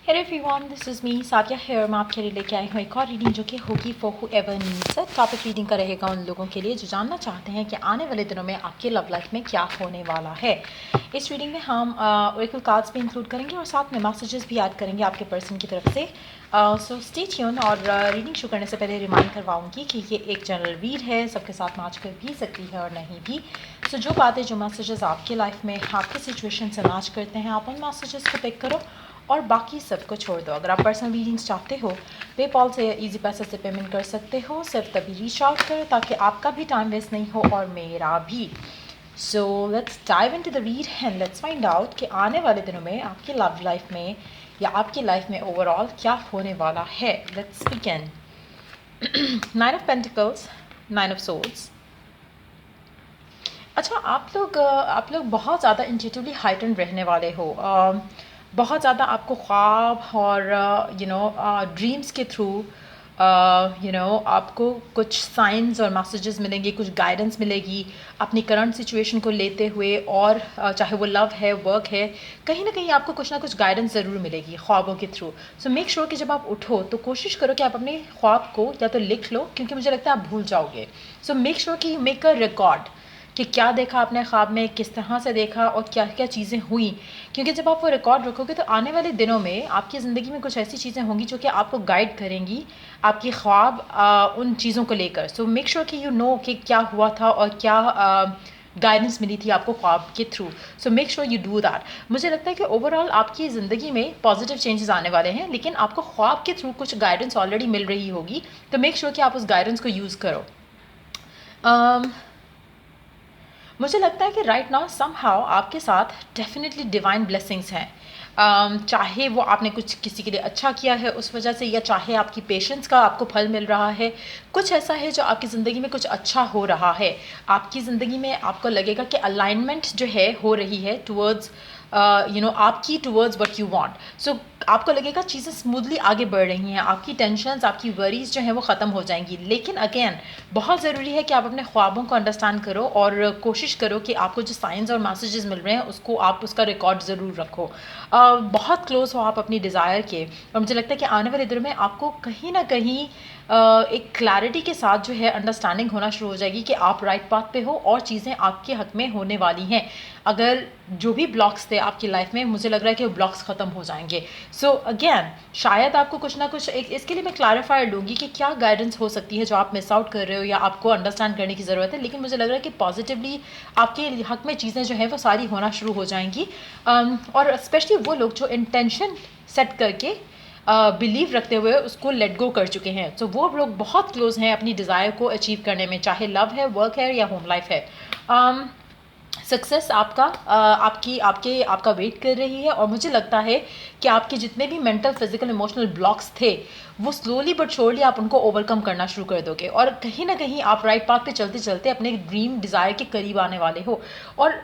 Hey everyone, this is me Sadia here. मैं आपके लिए लेके आई हूँ एक और रीडिंग जो कि होगी for whoever needs it. Topic reading का रहेगा उन लोगों के लिए जो जानना चाहते हैं कि आने वाले दिनों में आपके लव लाइफ में क्या होने वाला है। इस रीडिंग में हम ओरेकल कार्ड्स भी इंक्लूड करेंगे और साथ में मैसेजेस भी ऐड करेंगे आपके पर्सन की तरफ से। So stay tune. और रीडिंग शुरू करने से पहले रिमाइंड करवाऊंगी कि ये एक जनरल रीड है, सबके साथ मैच कर भी सकती है और नहीं भी। सो जो बातें जो मैसेजेस आपके लाइफ में आपके सिचुएशन से मैच करते हैं आप उन मैसेजेस को पिक करो और बाकी सबको छोड़ दो। अगर आप पर्सनल रीडिंग्स चाहते हो पेपॉल से इजी पैसे से पेमेंट कर सकते हो। सिर्फ तभी रीच आउट करो ताकि आपका भी टाइम वेस्ट नहीं हो और मेरा भी। So let's dive into the read and let's find out कि आने वाले दिनों में आपकी लव लाइफ में या आपकी लाइफ में ओवरऑल क्या होने वाला है। Let's begin. 9 of pentacles, 9 of swords. अच्छा, आप लोग बहुत ज़्यादा इंट्यूटिवली हाइटेंड रहने वाले हो। बहुत ज़्यादा आपको ख्वाब और ड्रीम्स के थ्रू आपको कुछ साइंस और मैसेजेस मिलेंगे, कुछ गाइडेंस मिलेगी अपनी करंट सिचुएशन को लेते हुए। और चाहे वो लव है, वर्क है, कहीं ना कहीं आपको कुछ ना कुछ गाइडेंस ज़रूर मिलेगी ख्वाबों के थ्रू। सो मेक श्योर कि जब आप उठो तो कोशिश करो कि आप अपने ख्वाब को या तो लिख लो, क्योंकि मुझे लगता है आप भूल जाओगे। सो मेक श्योर कि यू मेक अ रिकॉर्ड कि क्या देखा आपने ख्वाब में, किस तरह से देखा और क्या क्या चीज़ें हुई। क्योंकि जब आप वो रिकॉर्ड रखोगे तो आने वाले दिनों में आपकी ज़िंदगी में कुछ ऐसी चीज़ें होंगी जो कि आपको गाइड करेंगी आपकी ख्वाब उन चीज़ों को लेकर। सो मेक श्योर कि यू नो कि क्या हुआ था और क्या गाइडेंस मिली थी आपको ख्वाब के through. So make sure you do that. मुझे लगता है कि ओवरऑल आपकी ज़िंदगी में पॉजिटिव चेंजेस आने वाले हैं, लेकिन आपको ख्वाब के थ्रू कुछ गाइडेंस ऑलरेडी मिल रही होगी। तो मेक श्योर कि आप उस गाइडेंस को यूज़ करो। मुझे लगता है कि राइट नाउ समहाउ आपके साथ डेफिनेटली डिवाइन ब्लेसिंग्स हैं। चाहे वो आपने कुछ किसी के लिए अच्छा किया है उस वजह से, या चाहे आपकी पेशेंस का आपको फल मिल रहा है। कुछ ऐसा है जो आपकी ज़िंदगी में कुछ अच्छा हो रहा है। आपकी ज़िंदगी में आपको लगेगा कि अलाइनमेंट जो है हो रही है टूवर्ड्स आपकी टूवर्ड्स व्हाट यू वांट। सो आपको लगेगा चीज़ें स्मूथली आगे बढ़ रही हैं, आपकी टेंशन्स, आपकी वरीज जो हैं वो ख़त्म हो जाएंगी। लेकिन अगेन बहुत ज़रूरी है कि आप अपने ख्वाबों को अंडरस्टैंड करो और कोशिश करो कि आपको जो साइंस और मैसेजेस मिल रहे हैं उसको आप उसका रिकॉर्ड ज़रूर रखो। बहुत क्लोज हो आप अपनी डिज़ायर के। और मुझे लगता है कि आने वाले दिनों में आपको कहीं ना कहीं एक क्लैरिटी के साथ जो है अंडरस्टैंडिंग होना शुरू हो जाएगी कि आप राइट पाथ पे हो और चीज़ें आपके हक में होने वाली हैं। अगर जो भी ब्लॉक्स थे आपकी लाइफ में, मुझे लग रहा है कि वो ब्लॉक्स ख़त्म हो जाएंगे। सो अगेन शायद आपको कुछ ना कुछ इसके लिए मैं क्लैरिफाई लूँगी कि क्या गाइडेंस हो सकती है जो आप मिस आउट कर रहे हो या आपको अंडरस्टैंड करने की ज़रूरत है। लेकिन मुझे लग रहा है कि पॉजिटिवली आपके हक में चीज़ें जो है वो सारी होना शुरू हो जाएंगी। और स्पेशली वो लोग जो इंटेंशन सेट करके बिलीव रखते हुए उसको लेट गो कर चुके हैं, तो वो लोग बहुत क्लोज हैं अपनी डिज़ायर को अचीव करने में, चाहे लव है, वर्क है या होम लाइफ है। सक्सेस आपका आपकी आपके आपका वेट कर रही है। और मुझे लगता है कि आपके जितने भी मेंटल, फिजिकल, इमोशनल ब्लॉक्स थे वो स्लोली बट श्योरली आप उनको ओवरकम करना शुरू कर दोगे और कहीं ना कहीं आप राइट पाथ पे चलते चलते अपने ड्रीम डिज़ायर के करीब आने वाले हो। और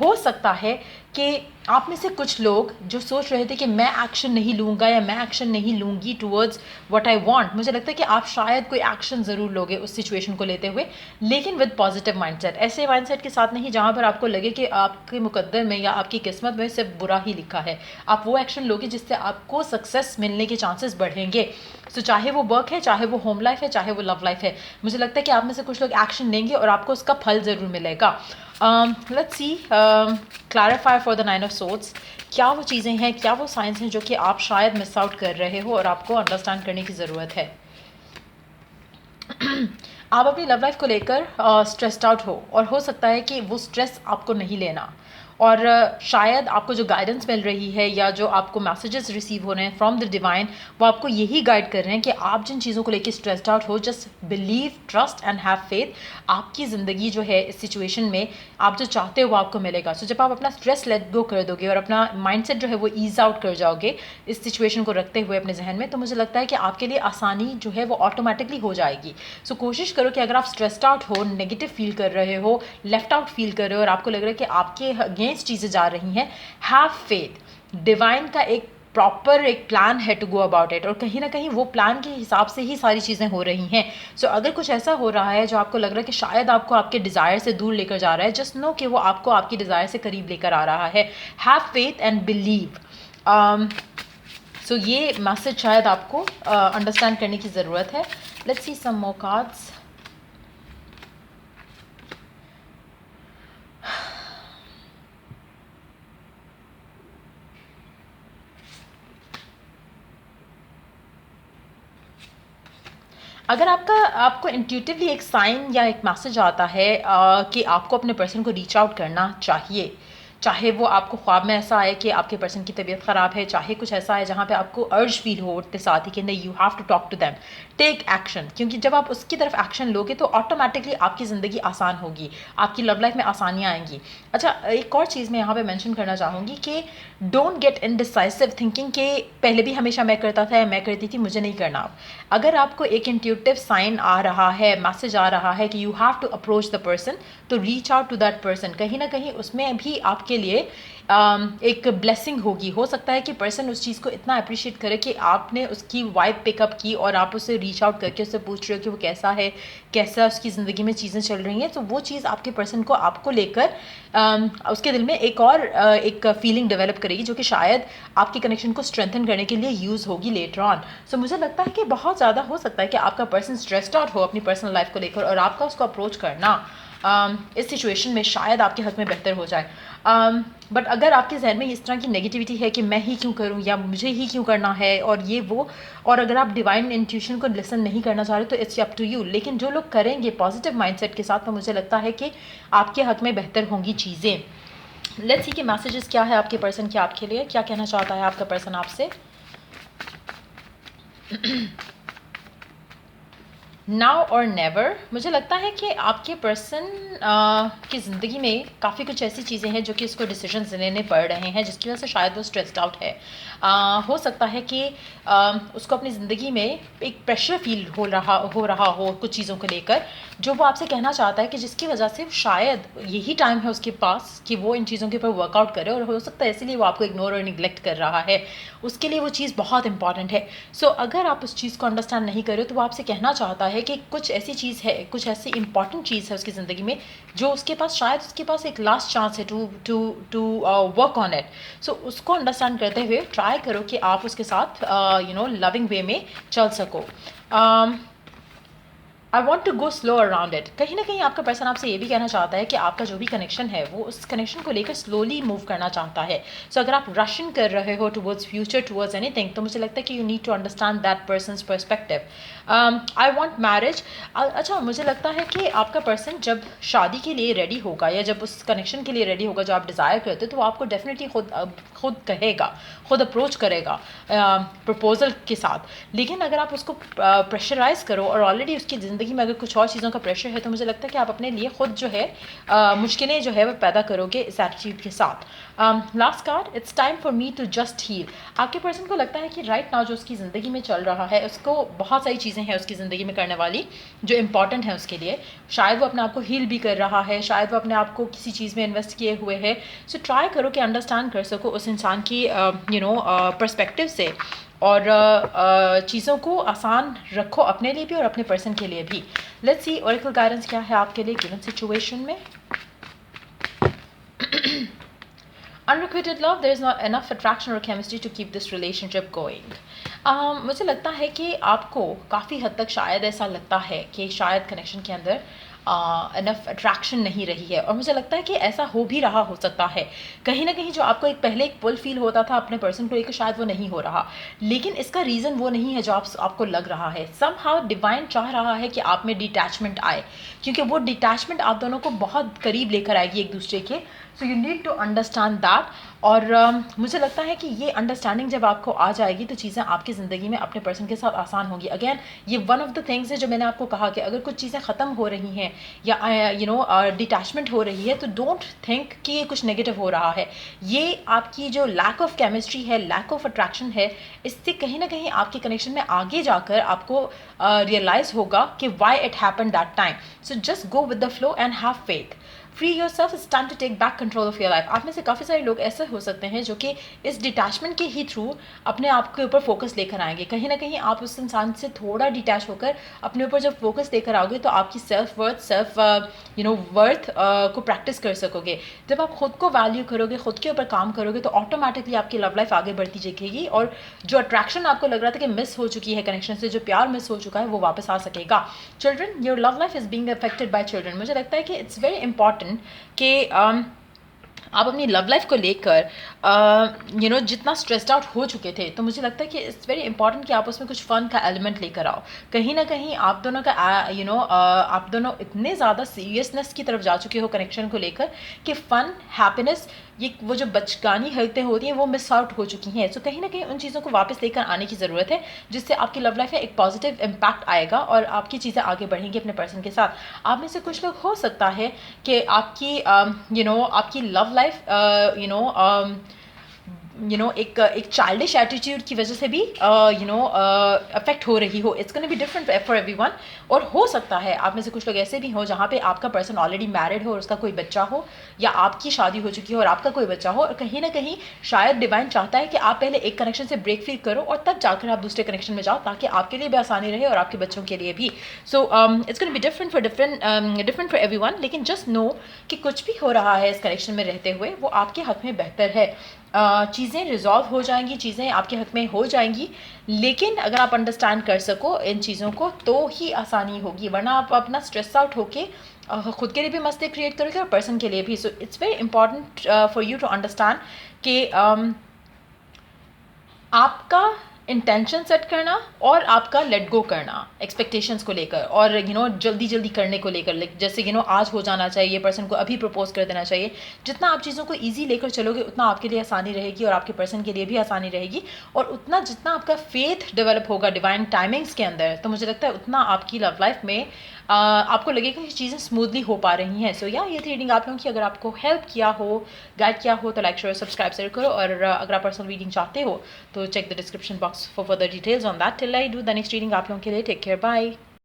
हो सकता है कि आप में से कुछ लोग जो सोच रहे थे कि मैं एक्शन नहीं लूँगा या मैं एक्शन नहीं लूँगी टूवर्ड्स व्हाट आई वांट, मुझे लगता है कि आप शायद कोई एक्शन ज़रूर लोगे उस सिचुएशन को लेते हुए, लेकिन विद पॉजिटिव माइंडसेट। ऐसे माइंडसेट के साथ नहीं जहाँ पर आपको लगे कि आपके मुकद्दर में या आपकी किस्मत में सिर्फ बुरा ही लिखा है। आप वो एक्शन लोगे जिससे आपको सक्सेस मिलने के चांसेस बढ़ेंगे। सो चाहे वो वर्क है, चाहे वो होम लाइफ है, चाहे वो लव लाइफ है, मुझे लगता है कि आप में से कुछ लोग एक्शन लेंगे और आपको उसका फल ज़रूर मिलेगा। Let's see, clarify for the 9 of swords. क्या वो चीज़ें हैं, क्या वो साइंस हैं जो कि आप शायद मिस आउट कर रहे हो और आपको अंडरस्टैंड करने की ज़रूरत है। आप अपनी लव लाइफ को लेकर स्ट्रेस्ड आउट हो और हो सकता है कि वो स्ट्रेस आपको नहीं लेना। और शायद आपको जो गाइडेंस मिल रही है या जो आपको मैसेजेस रिसीव हो रहे हैं फ्रॉम द डिवाइन, वो आपको यही गाइड कर रहे हैं कि आप जिन चीज़ों को लेकर स्ट्रेस्ड आउट हो, just believe, trust and have faith. आपकी ज़िंदगी जो है इस सिचुएशन में आप जो चाहते हो वो आपको मिलेगा। सो जब आप अपना स्ट्रेस लेट गो कर दोगे और अपना माइंडसेट जो है वो ईज आउट कर जाओगे इस सिचुएशन को रखते हुए अपने जहन में, तो मुझे लगता है कि आपके लिए आसानी जो है वो ऑटोमेटिकली हो जाएगी। सो कोशिश करो कि अगर आप स्ट्रेस्ड आउट हो, नेगेटिव फील कर रहे हो, लेफ्ट आउट फील कर रहे हो और आपको लग रहा है कि आपके अगेंस्ट चीज़ें जा रही हैं, हैव फेथ। डिवाइन का एक प्रॉपर एक प्लान है टू गो अबाउट इट और कहीं ना कहीं वो प्लान के हिसाब से ही सारी चीज़ें हो रही हैं। सो अगर कुछ ऐसा हो रहा है जो आपको लग रहा है कि शायद आपको आपके डिज़ायर से दूर लेकर जा रहा है, जस्ट नो कि वो आपको आपकी डिज़ायर से करीब लेकर आ रहा है। Have faith and believe. So ये मैसेज शायद आपको अंडरस्टैंड करने की ज़रूरत है. Let's see some more cards. अगर आपको इंट्यूटिवली एक साइन या एक मैसेज आता है कि आपको अपने पर्सन को रीच आउट करना चाहिए, चाहे वो आपको ख्वाब में ऐसा आए कि आपके पर्सन की तबीयत ख़राब है, चाहे कुछ ऐसा है जहाँ पे आपको अर्ज फील हो उठते साथ ही कि नहीं, you have to talk to them, take action. क्योंकि जब आप उसकी तरफ एक्शन लोगे तो ऑटोमेटिकली आपकी ज़िंदगी आसान होगी, आपकी लव लाइफ में आसानियाँ आएंगी. अच्छा, एक और चीज़ मैं यहाँ पे मेंशन करना चाहूँगी कि डोंट गेट इनडिसाइसिव थिंकिंग कि पहले भी हमेशा मैं करता था या मैं करती थी, मुझे नहीं करना. अगर आपको एक इंट्यूटिव साइन आ रहा है, मैसेज आ रहा है कि you have to approach the person, तो reach out to that person. कहीं ना कहीं उसमें भी आपके लिए एक ब्लेसिंग होगी. हो सकता है कि पर्सन उस चीज़ को इतना अप्रिशिएट करे कि आपने उसकी वाइब पिकअप की और आप उससे रीच आउट करके उससे पूछ रहे हो कि वो कैसा है, कैसा उसकी ज़िंदगी में चीज़ें चल रही हैं. तो वो चीज़ आपके पर्सन को आपको लेकर उसके दिल में एक फीलिंग डेवलप करेगी जो कि शायद आपके कनेक्शन को स्ट्रेंथन करने के लिए यूज़ होगी लेटर ऑन. सो मुझे लगता है कि बहुत ज़्यादा हो सकता है कि आपका पर्सन स्ट्रेस्ड आउट हो अपनी पर्सनल लाइफ को लेकर और आपका उसको अप्रोच करना इस सिचुएशन में शायद आपके हक में बेहतर हो जाए. बट अगर आपके जहन में इस तरह की नेगेटिविटी है कि मैं ही क्यों करूं या मुझे ही क्यों करना है और ये वो, और अगर आप डिवाइन इंट्यूशन को लिसन नहीं करना चाह रहे तो इट्स अप टू यू. लेकिन जो लोग करेंगे पॉजिटिव माइंडसेट के साथ, तो मुझे लगता है कि आपके हक में बेहतर होंगी चीज़ें. लेट्स सी कि मैसेजेस क्या है आपके पर्सन के आपके लिए, क्या कहना चाहता है आपका पर्सन आपसे. नाउ और नेवर. मुझे लगता है कि आपके पर्सन की ज़िंदगी में काफ़ी कुछ ऐसी चीज़ें हैं जो कि उसको डिसीजंस लेने पड़ रहे हैं जिसकी वजह से शायद वो स्ट्रेस्ड आउट है. हो सकता है कि उसको अपनी ज़िंदगी में एक प्रेशर फील हो रहा हो कुछ चीज़ों को लेकर, जो वो आपसे कहना चाहता है कि जिसकी वजह से शायद यही टाइम है उसके पास कि वो इन चीज़ों के ऊपर वर्कआउट करे. और हो सकता है इसीलिए वो आपको इग्नोर और निगलेक्ट कर रहा है. उसके लिए वो चीज़ बहुत इंपॉर्टेंट है. सो अगर आप उस चीज़ को अंडरस्टैंड नहीं करो तो वो आपसे कहना चाहता है कि कुछ ऐसी चीज़ है, कुछ ऐसी इंपॉर्टेंट चीज़ है उसकी ज़िंदगी में जो उसके पास शायद उसके पास एक लास्ट चांस है टू वर्क ऑन इट. सो उसको अंडरस्टैंड करते हुए ट्राई करो कि आप उसके साथ लविंग वे में चल सको. I want to go slow around it. कहीं ना कहीं आपका पर्सन आपसे ये भी कहना चाहता है कि आपका जो भी कनेक्शन है वो उस कनेक्शन को लेकर स्लोली मूव करना चाहता है. सो अगर आप रशिंग कर रहे हो टुवर्ड्स फ्यूचर, टुवर्ड्स एनीथिंग, तो मुझे लगता है कि you need to understand that person's perspective. I want marriage. अच्छा, मुझे लगता है कि आपका पर्सन जब शादी के लिए रेडी होगा या जब उस कनेक्शन के लिए रेडी होगा जो आप डिज़ायर करते हो, तो वो आपको डेफिनेटली खुद कहेगा, खुद अप्रोच करेगा प्रपोजल के साथ. लेकिन अगर आप उसको प्रेशराइज करो और ऑलरेडी उसकी ज़िंदगी में अगर कुछ और चीज़ों का प्रेशर है, तो मुझे लगता है कि आप अपने लिए खुद जो है मुश्किलें जो है वो पैदा करोगे इस एटीट्यूड के साथ. Last card, it's time for me to just heal. आपके पर्सन को लगता है कि राइट नाउ जो उसकी ज़िंदगी में चल रहा है, उसको बहुत सारी चीज़ें हैं उसकी ज़िंदगी में करने वाली जो इंपॉर्टेंट है उसके लिए. शायद वो अपने आप को हील भी कर रहा है, शायद वो अपने आप को किसी चीज़ में इन्वेस्ट किए हुए है. सो ट्राई करो कि अंडरस्टैंड कर सको उस इंसान की पर्सपेक्टिव से और चीज़ों को आसान रखो अपने लिए भी और अपने पर्सन के लिए भी. लेट्स सी ओरेकल गाइडेंस क्या है आपके लिए गिवन सिचुएशन में. Unrequited love, there is not enough attraction or chemistry to keep this relationship going. मुझे लगता है कि आपको काफ़ी हद तक शायद ऐसा लगता है कि शायद कनेक्शन के अंदर इनफ अट्रैक्शन नहीं रही है. और मुझे लगता है कि ऐसा हो भी रहा हो सकता है. कहीं ना कहीं जो आपको एक पहले एक पुल फील होता था अपने पर्सन को लेकर, शायद वो नहीं हो रहा. लेकिन इसका रीज़न वो नहीं है जो आपको लग रहा है. समहाउ डिवाइन चाह रहा है कि आप में डिटैचमेंट आए, क्योंकि वो डिटैचमेंट आप दोनों को बहुत करीब लेकर आएगी एक दूसरे के. So you need to understand that. और मुझे लगता है कि ये अंडरस्टैंडिंग जब आपको आ जाएगी तो चीज़ें आपकी ज़िंदगी में अपने पर्सन के साथ आसान होगी. अगेन, ये वन ऑफ द थिंग्स है जो मैंने आपको कहा कि अगर कुछ चीज़ें ख़त्म हो रही हैं या डिटैचमेंट हो रही है, तो डोंट थिंक कि ये कुछ नेगेटिव हो रहा है. ये आपकी जो लैक ऑफ केमिस्ट्री है, लैक ऑफ अट्रैक्शन है, इससे कहीं ना कहीं आपके कनेक्शन में आगे जाकर आपको रियलाइज़ होगा कि why it happen that time. So just go with the flow and have faith. Free yourself, it's time to take back control of your life. आप में से काफ़ी सारे लोग ऐसे हो सकते हैं जो कि इस डिटैचमेंट के ही थ्रू अपने आप के ऊपर फोकस लेकर आएंगे। कहीं ना कहीं आप उस इंसान से थोड़ा डिटैच होकर अपने ऊपर जब फोकस लेकर आओगे तो आपकी सेल्फ वर्थ को प्रैक्टिस कर सकोगे। जब आप खुद को वैल्यू करोगे, खुद के ऊपर काम करोगे, तो ऑटोमेटिकली आपकी लव लाइफ आगे बढ़ती दिखेगी और जो अट्रैक्शन आपको लग रहा था कि मिस हो चुकी है कनेक्शन से, जो प्यार मिस हो चुका है, वो वापस आ सकेगा। Children, your love life is being affected by children. मुझे लगता है कि इट्स वेरी इंपॉर्टेंट कि आप अपनी लव लाइफ को लेकर जितना स्ट्रेस्ड आउट हो चुके थे, तो मुझे लगता है कि इट्स वेरी इंपॉर्टेंट कि आप उसमें कुछ फ़न का एलिमेंट लेकर आओ। कहीं ना कहीं आप दोनों का आप दोनों इतने ज़्यादा सीरियसनेस की तरफ जा चुके हो कनेक्शन को लेकर कि फ़न, हैप्पीनेस, ये वो जो बचकानी हरकतें होती हैं वो मिस आउट हो चुकी हैं। सो कहीं ना कहीं उन चीज़ों को वापस लेकर आने की ज़रूरत है, जिससे आपकी लव लाइफ में एक पॉजिटिव इम्पैक्ट आएगा और आपकी चीज़ें आगे बढ़ेंगी अपने पर्सन के साथ। आप में से कुछ लोग हो सकता है कि आपकी आपकी लव लाइफ एक चाइल्डिश एटीट्यूड की वजह से भी अफेक्ट हो रही हो। It's gonna be different for everyone. और हो सकता है आप में से कुछ लोग ऐसे भी हो जहाँ पे आपका पर्सन ऑलरेडी मैरिड हो और उसका कोई बच्चा हो, या आपकी शादी हो चुकी हो और आपका कोई बच्चा हो, और कहीं ना कहीं शायद डिवाइन चाहता है कि आप पहले एक कनेक्शन से ब्रेक फ्री करो और तब जाकर आप दूसरे कनेक्शन में जाओ, ताकि आपके लिए भी आसानी रहे और आपके बच्चों के लिए भी। So it's gonna be different for everyone. लेकिन जस्ट नो कि कुछ भी हो रहा है इस कनेक्शन में रहते हुए, वो आपके हक में बेहतर है। चीज़ें रिजॉल्व हो जाएंगी, चीज़ें आपके हक में हो जाएंगी, लेकिन अगर आप अंडरस्टैंड कर सको इन चीज़ों को तो ही आसानी होगी, वरना आप अपना स्ट्रेस आउट होके खुद के लिए भी मसले क्रिएट करोगे और पर्सन के लिए भी। So it's very important for you to understand कि आपका इंटेंशन सेट करना और आपका लेट गो करना एक्सपेक्टेशंस को लेकर, और जल्दी जल्दी करने को लेकर, जैसे आज हो जाना चाहिए, पर्सन को अभी प्रपोज कर देना चाहिए। जितना आप चीज़ों को ईजी लेकर चलोगे उतना आपके लिए आसानी रहेगी और आपके पर्सन के लिए भी आसानी रहेगी, और उतना जितना आपका फेथ डेवलप होगा डिवाइन टाइमिंग्स के अंदर, तो मुझे लगता है उतना आपकी लव लाइफ में आपको लगेगा कि चीज़ें स्मूथली हो पा रही हैं। सो ये थी रीडिंग आप लोगों की। अगर आपको हेल्प किया हो, गाइड किया हो, तो लाइक, शेयर, सब्सक्राइब जरूर करो। और अगर आप पर्सनल रीडिंग चाहते हो तो check the description box for further details on that. Till I do the next reading आप लोगों के लिए, टेक केयर, बाय।